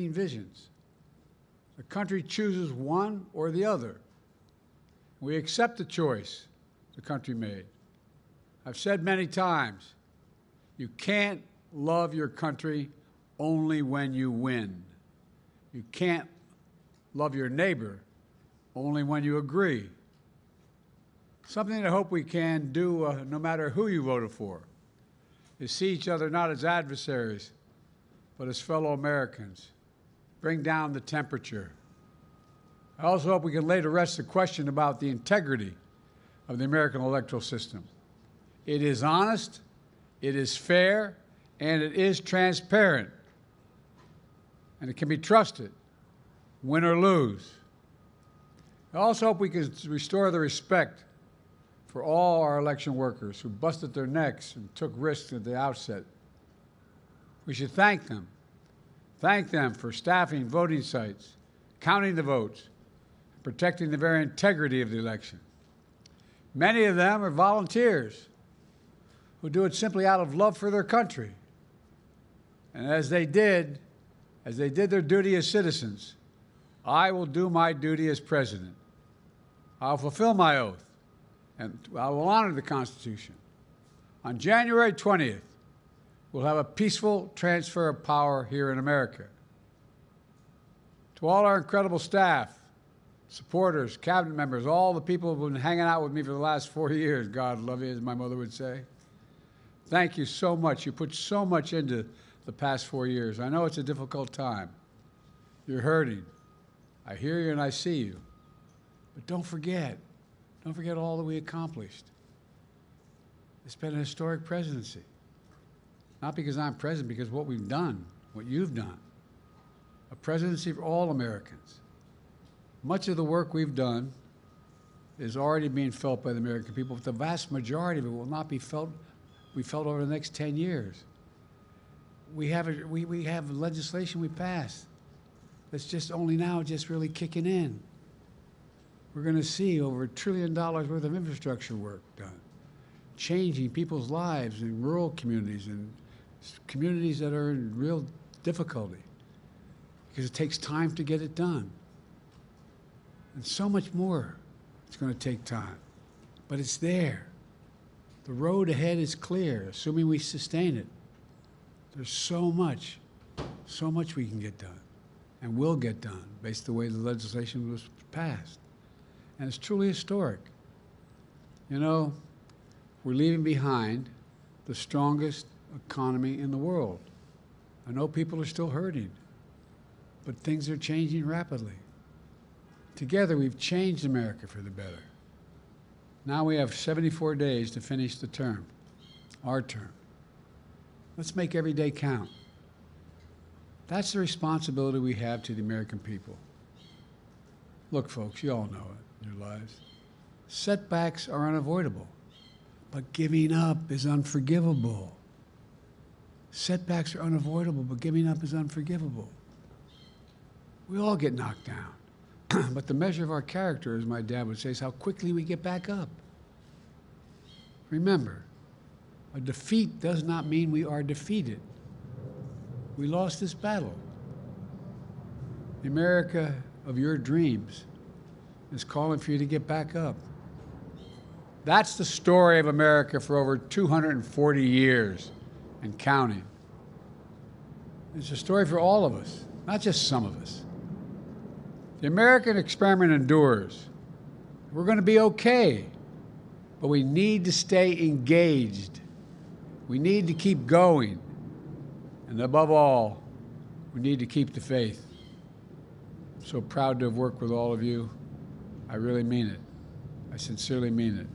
visions. The country chooses one or the other. We accept the choice the country made. I've said many times, you can't love your country only when you win. You can't love your neighbor only when you agree. Something I hope we can do, no matter who you voted for, is see each other not as adversaries, but as fellow Americans. Bring down the temperature. I also hope we can lay to rest the question about the integrity of the American electoral system. It is honest, it is fair, and it is transparent. And it can be trusted, win or lose. I also hope we can restore the respect for all our election workers who busted their necks and took risks at the outset. We should thank them. Thank them for staffing voting sites, counting the votes, and protecting the very integrity of the election. Many of them are volunteers who do it simply out of love for their country. And as they did their duty as citizens, I will do my duty as president. I'll fulfill my oath, and I will honor the Constitution. On January 20th, we'll have a peaceful transfer of power here in America. To all our incredible staff, supporters, cabinet members, all the people who've been hanging out with me for the last 4 years, God love you, as my mother would say. Thank you so much. You put so much into the past 4 years. I know it's a difficult time. You're hurting. I hear you and I see you. But don't forget all that we accomplished. It's been a historic presidency. Not because I'm president, because what we've done, what you've done. A presidency for all Americans. Much of the work we've done is already being felt by the American people, but the vast majority of it will not be felt over the next 10 years. We have legislation we passed that's just only now just really kicking in. We're going to see over $1 trillion worth of infrastructure work done, changing people's lives in rural communities and communities that are in real difficulty, because it takes time to get it done. And so much more it's going to take time, but it's there. The road ahead is clear, assuming we sustain it. There's so much we can get done and will get done based on the way the legislation was passed. And it's truly historic. You know, we're leaving behind the strongest economy in the world. I know people are still hurting, but things are changing rapidly. Together, we've changed America for the better. Now we have 74 days to finish the term, our term. Let's make every day count. That's the responsibility we have to the American people. Look, folks, you all know it in your lives. Setbacks are unavoidable, but giving up is unforgivable. Setbacks are unavoidable, but giving up is unforgivable. We all get knocked down, but the measure of our character, as my dad would say, is how quickly we get back up. Remember, a defeat does not mean we are defeated. We lost this battle. The America of your dreams is calling for you to get back up. That's the story of America for over 240 years and counting. It's a story for all of us, not just some of us. The American experiment endures. We're going to be okay, but we need to stay engaged. We need to keep going. And above all, we need to keep the faith. I'm so proud to have worked with all of you. I really mean it. I sincerely mean it.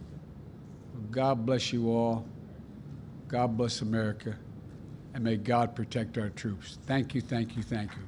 God bless you all. God bless America. And may God protect our troops. Thank you, thank you, thank you.